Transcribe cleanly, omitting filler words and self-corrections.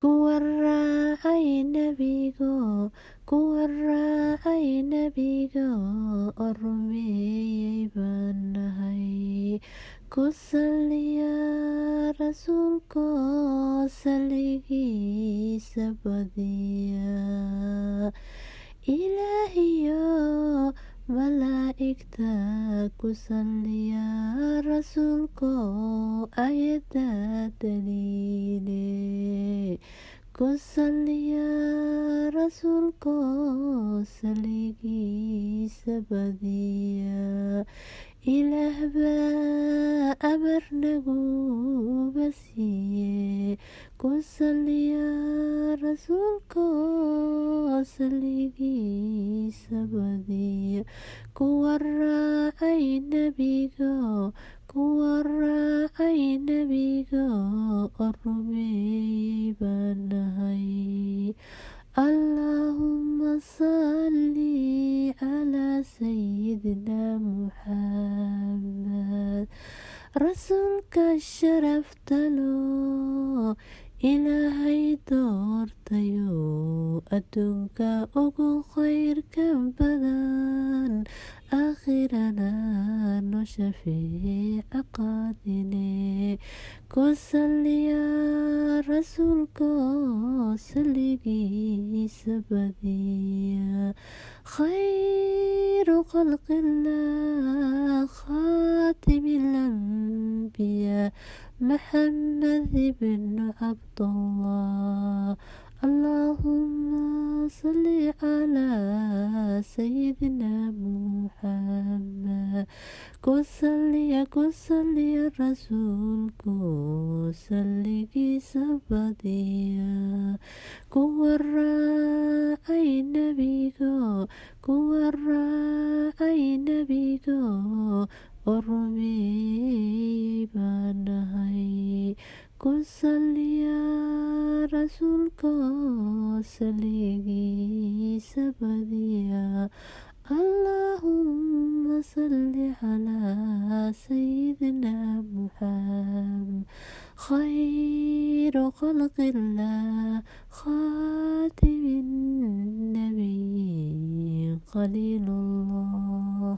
Kuwa raacay nebigo, kuwa raacay nebigo, oo rumeeyay baan nahay. Ku salliya rasuulko, salligiisa badiya. Ilaahiyo malaa'igta ku salliya rasuulko, ayada daliile. Ku salliya rasuulko, salligiisa badiya. Ilaah baa amar naguba siiye. Ku salliya rasuulko, salligiisa badiya. Kuwa raacay nebigo, kuwa raacay nebigo, oo rumeeyay baan nahay. Allahumma salli ala sayyidina Muhammad. Rasuulka sharafta loo, Ilaahay doortayo, adduunka ugu khayrka badan, aakhirana noo shafeeca qaadine. Ku salliya rasuulko, salligiisa badiya. Khayru khalqillah, khaatimil anbiyaa, Muhammad ibn Abdullah. Allahumma salli ala sayyidina Muhammad. Ku salliya rasuulko, salligiisa badiya. Kuwa raacay nebigo, kuwa raacay nebigo, oo rumeeyay baan nahay. Ku salliya rasuulko, salligiisa badiya. Allahumma salli ala sayyidina Muhammad. Khayru khalqillah, khatimin nabiyin, Khalilullah.